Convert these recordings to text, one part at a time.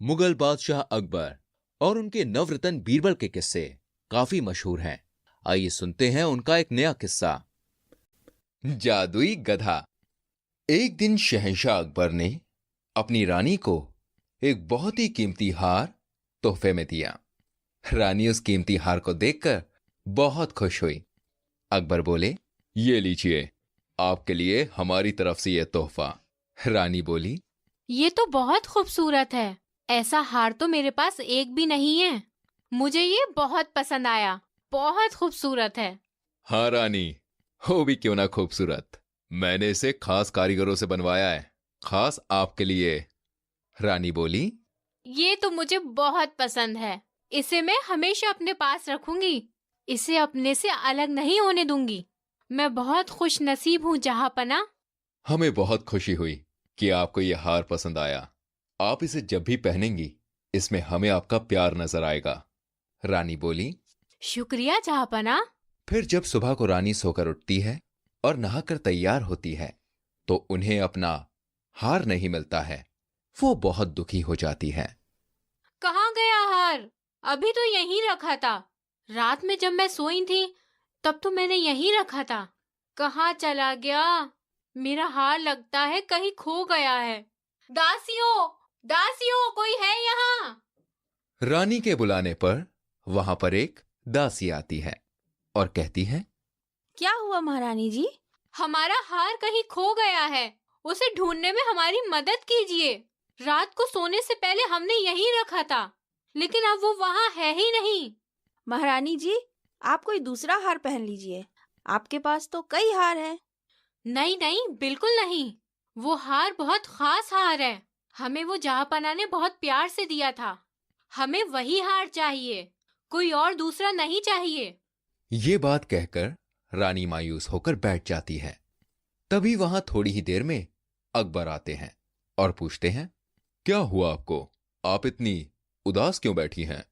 मुगल बादशाह अकबर और उनके नवरत्न बीरबल के किस्से काफी मशहूर हैं। आइए सुनते हैं उनका एक नया किस्सा। जादुई गधा। एक दिन शहंशाह अकबर ने अपनी रानी को एक बहुत ही कीमती हार तोहफे में दिया। रानी उस कीमती हार को देखकर बहुत खुश हुई। अकबर बोले, ये लीजिए, आपके लिए हमारी तरफ से यह तोहफा। रानी बोली, ये तो बहुत खूबसूरत है। ऐसा हार तो मेरे पास एक भी नहीं है। मुझे ये बहुत पसंद आया, बहुत खूबसूरत है। हाँ रानी, हो भी क्यों ना खूबसूरत, मैंने इसे खास कारीगरों से बनवाया है, खास आपके लिए। रानी बोली, ये तो मुझे बहुत पसंद है। इसे मैं हमेशा अपने पास रखूंगी। इसे अपने से अलग नहीं होने दूंगी। मैं बहुत खुश नसीब हूँ जहाँपना। हमें बहुत खुशी हुई कि आपको यह हार पसंद आया। आप इसे जब भी पहनेंगी, इसमें हमें आपका प्यार नजर आएगा। रानी बोली। शुक्रिया जहाँपना। फिर जब सुबह को रानी सोकर उठती है और नहाकर तैयार होती है तो उन्हें अपना हार नहीं मिलता है। वो बहुत दुखी हो जाती है। कहाँ गया हार? अभी तो यहीं रखा था। रात में जब मैं सोई थी तब तो मैंने यहीं रखा था। कहाँ चला गया? मेरा हार लगता है कहीं खो गया है। दासियों, दासियों, कोई है यहाँ? रानी के बुलाने पर वहां पर एक दासी आती है और कहती है, क्या हुआ महारानी जी? हमारा हार कहीं खो गया है। उसे ढूंढने में हमारी मदद कीजिए। रात को सोने से पहले हमने यहीं रखा था, लेकिन अब वो वहाँ है ही नहीं। महारानी जी, आप कोई दूसरा हार पहन लीजिए। आपके पास तो कई हार हैं। नहीं नहीं, बिल्कुल नहीं। वो हार बहुत खास हार है। हमें वो जहाँपनाह ने बहुत प्यार से दिया था। हमें वही हार चाहिए, कोई और दूसरा नहीं चाहिए। ये बात कहकर रानी मायूस होकर बैठ जाती है। तभी वहां थोड़ी ही देर में अकबर आते हैं और पूछते हैं, क्या हुआ आपको? आप इतनी उदास क्यों बैठी हैं?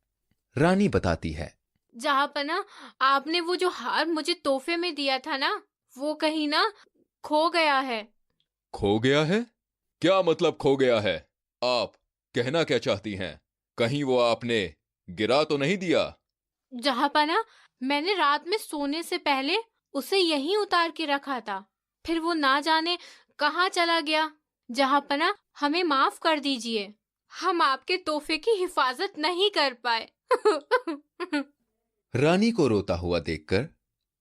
रानी बताती है, जहाँपनाह, आपने वो जो हार मुझे तोहफे में दिया था ना, वो कहीं ना खो गया है। खो गया है? क्या मतलब खो गया है? आप कहना क्या चाहती हैं? कहीं वो आपने गिरा तो नहीं दिया? जहाँपनाह, मैंने रात में सोने से पहले उसे यहीं उतार के रखा था। फिर वो ना जाने कहाँ चला गया। जहाँपनाह, हमें माफ कर दीजिए। हम आपके तोहफे की हिफाजत नहीं कर पाए। रानी को रोता हुआ देखकर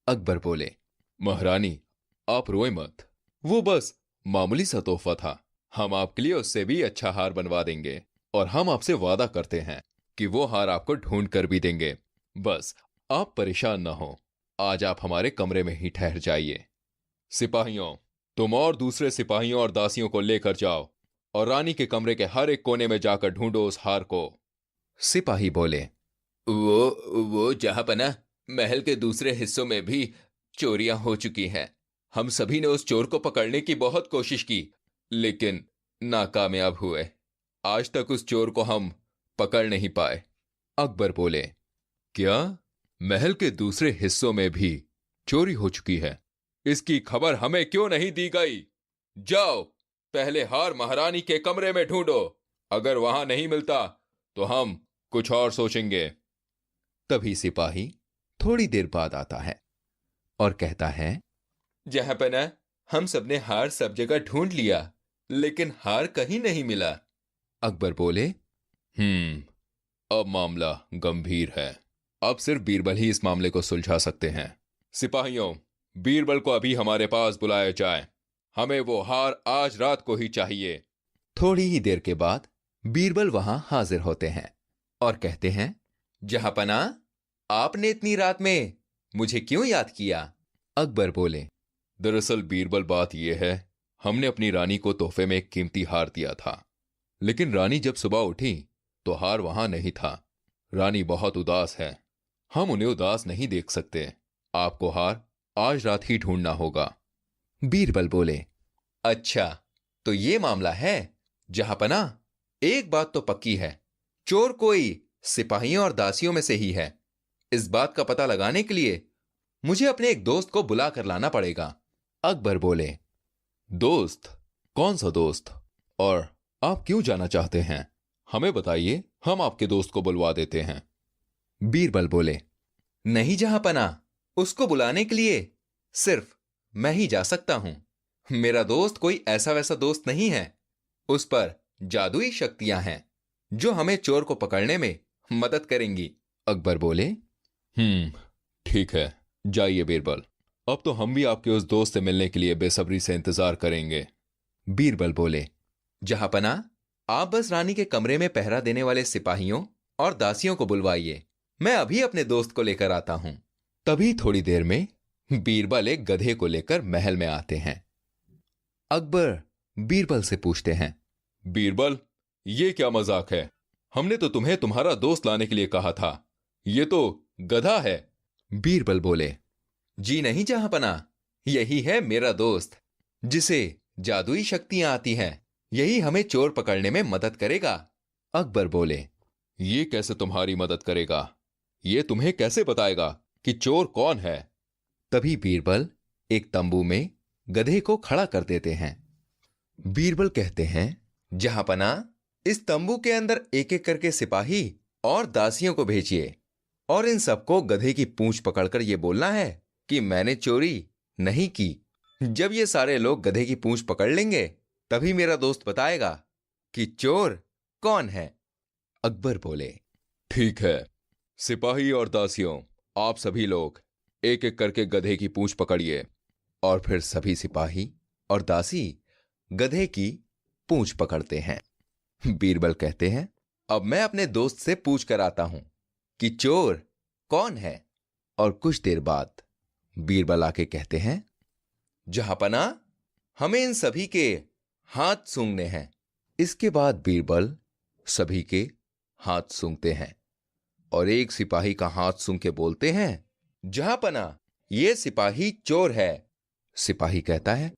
अकबर बोले, महारानी, आप रोए मत। वो बस मामूली सा तोहफा था। हम आपके लिए उससे भी अच्छा हार बनवा देंगे और हम आपसे वादा करते हैं कि वो हार आपको ढूंढ कर भी देंगे। बस आप परेशान ना हो। आज आप हमारे कमरे में ही ठहर जाइए। सिपाहियों, तुम और दूसरे सिपाहियों और दासियों को लेकर जाओ और रानी के कमरे के हर एक कोने में जाकर ढूंढो उस हार को। सिपाही बोले, वो जहाँपनाह, महल के दूसरे हिस्सों में भी चोरियां हो चुकी हैं। हम सभी ने उस चोर को पकड़ने की बहुत कोशिश की, लेकिन नाकामयाब हुए। आज तक उस चोर को हम पकड़ नहीं पाए। अकबर बोले, क्या महल के दूसरे हिस्सों में भी चोरी हो चुकी है? इसकी खबर हमें क्यों नहीं दी गई? जाओ, पहले हार महारानी के कमरे में ढूंढो। अगर वहां नहीं मिलता तो हम कुछ और सोचेंगे। तभी सिपाही थोड़ी देर बाद आता है और कहता है, जहाँपनाह, हम सबने हार सब जगह ढूंढ लिया, लेकिन हार कहीं नहीं मिला। अकबर बोले, अब मामला गंभीर है। अब सिर्फ बीरबल ही इस मामले को सुलझा सकते हैं। सिपाहियों, बीरबल को अभी हमारे पास बुलाया जाए। हमें वो हार आज रात को ही चाहिए। थोड़ी ही देर के बाद बीरबल वहां हाजिर होते हैं और कहते हैं, जहाँपनाह, आपने इतनी रात में मुझे क्यों याद किया? अकबर बोले, दरअसल बीरबल, बात यह है, हमने अपनी रानी को तोहफे में एक कीमती हार दिया था, लेकिन रानी जब सुबह उठी तो हार वहां नहीं था। रानी बहुत उदास है। हम उन्हें उदास नहीं देख सकते। आपको हार आज रात ही ढूंढना होगा। बीरबल बोले, अच्छा, तो ये मामला है। जहाँपनाह, एक बात तो पक्की है, चोर कोई सिपाहियों और दासियों में से ही है। इस बात का पता लगाने के लिए मुझे अपने एक दोस्त को बुला कर लाना पड़ेगा। अकबर बोले, दोस्त? कौन सा दोस्त? और आप क्यों जाना चाहते हैं? हमें बताइए, हम आपके दोस्त को बुलवा देते हैं। बीरबल बोले, नहीं जहांपना, उसको बुलाने के लिए सिर्फ मैं ही जा सकता हूं। मेरा दोस्त कोई ऐसा वैसा दोस्त नहीं है। उस पर जादुई शक्तियां हैं जो हमें चोर को पकड़ने में मदद करेंगी। अकबर बोले, ठीक है, जाइए बीरबल। अब तो हम भी आपके उस दोस्त से मिलने के लिए बेसब्री से इंतजार करेंगे। बीरबल बोले, जहांपना, आप बस रानी के कमरे में पहरा देने वाले सिपाहियों और दासियों को बुलवाइए। मैं अभी अपने दोस्त को लेकर आता हूं। तभी थोड़ी देर में बीरबल एक गधे को लेकर महल में आते हैं। अकबर बीरबल से पूछते हैं, बीरबल, ये क्या मजाक है? हमने तो तुम्हें तुम्हारा दोस्त लाने के लिए कहा था, ये तो गधा है। बीरबल बोले, जी नहीं जहांपना, यही है मेरा दोस्त, जिसे जादुई शक्तियां आती हैं। यही हमें चोर पकड़ने में मदद करेगा। अकबर बोले, ये कैसे तुम्हारी मदद करेगा? ये तुम्हें कैसे बताएगा कि चोर कौन है? तभी बीरबल एक तंबू में गधे को खड़ा कर देते हैं। बीरबल कहते हैं, जहांपना, इस तंबू के अंदर एक एक करके सिपाही और दासियों को भेजिए और इन सबको गधे की पूंछ पकड़कर यह बोलना है कि मैंने चोरी नहीं की। जब ये सारे लोग गधे की पूंछ पकड़ लेंगे तभी मेरा दोस्त बताएगा कि चोर कौन है। अकबर बोले, ठीक है, सिपाही और दासियों, आप सभी लोग एक एक करके गधे की पूंछ पकड़िए। और फिर सभी सिपाही और दासी गधे की पूंछ पकड़ते हैं। बीरबल कहते हैं, अब मैं अपने दोस्त से पूछ कर आता हूं कि चोर कौन है। और कुछ देर बाद बीरबल आके कहते हैं, जहांपना, हमें इन सभी के हाथ सूंघने हैं। इसके बाद बीरबल सभी के हाथ सूंघते हैं और एक सिपाही का हाथ सूंघ के बोलते हैं, जहांपना, ये सिपाही चोर है। सिपाही कहता है,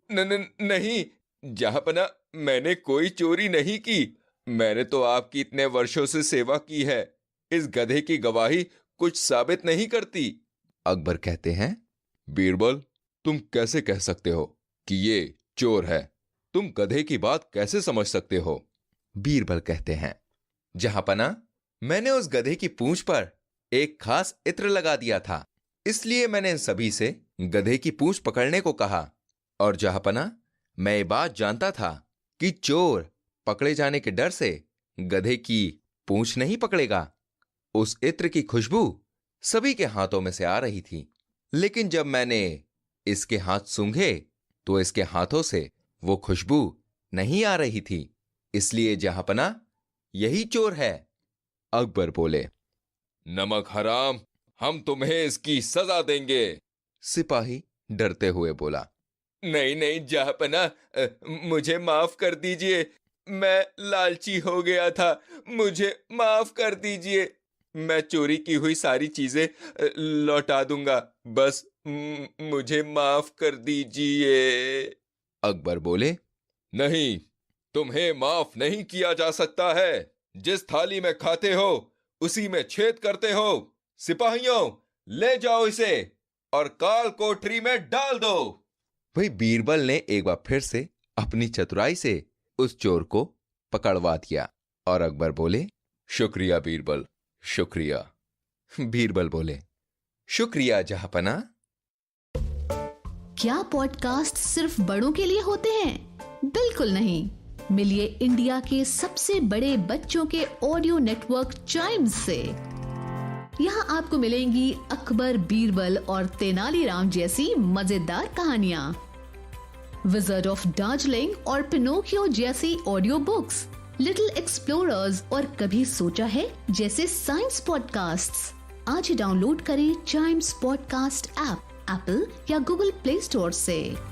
नहीं जहांपना, मैंने कोई चोरी नहीं की। मैंने तो आपकी इतने वर्षों से सेवा की है। इस गधे की गवाही कुछ साबित नहीं करती। अकबर कहते हैं, बीरबल, तुम कैसे कह सकते हो कि ये चोर है? तुम गधे की बात कैसे समझ सकते हो? बीरबल कहते हैं, जहांपना, मैंने उस गधे की पूंछ पर एक खास इत्र लगा दिया था, इसलिए मैंने इन सभी से गधे की पूंछ पकड़ने को कहा। और जहांपना, मैं ये बात जानता था कि चोर पकड़े जाने के डर से गधे की पूंछ नहीं पकड़ेगा। उस इत्र की खुशबू सभी के हाथों में से आ रही थी, लेकिन जब मैंने इसके हाथ सूंघे तो इसके हाथों से वो खुशबू नहीं आ रही थी, इसलिए जहांपना, यही चोर है। अकबर बोले, नमक हराम, हम तुम्हें इसकी सजा देंगे। सिपाही डरते हुए बोला, नहीं जहांपना, मुझे माफ कर दीजिए। मैं लालची हो गया था, मुझे माफ कर दीजिए। मैं चोरी की हुई सारी चीजें लौटा दूंगा, बस मुझे माफ कर दीजिए। अकबर बोले, नहीं, तुम्हें माफ नहीं किया जा सकता है। जिस थाली में खाते हो उसी में छेद करते हो। सिपाहियों, ले जाओ इसे और काल कोठरी में डाल दो। भाई बीरबल ने एक बार फिर से अपनी चतुराई से उस चोर को पकड़वा दिया। और अकबर बोले, शुक्रिया बीरबल, शुक्रिया। बीरबल बोले, शुक्रिया जहांपना। क्या पॉडकास्ट सिर्फ बड़ों के लिए होते हैं? बिल्कुल नहीं। मिलिए इंडिया के सबसे बड़े बच्चों के ऑडियो नेटवर्क चाइम्स से। यहाँ आपको मिलेंगी अकबर, बीरबल और तेनालीराम जैसी मजेदार कहानियाँ, विज़र्ड ऑफ दार्जिलिंग और पिनोकियो जैसी ऑडियो बुक्स, लिटिल एक्सप्लोरर्स और कभी सोचा है जैसे साइंस पॉडकास्ट्स। आज ही डाउनलोड करें चाइम्स पॉडकास्ट ऐप एप्पल या गूगल प्ले स्टोर से।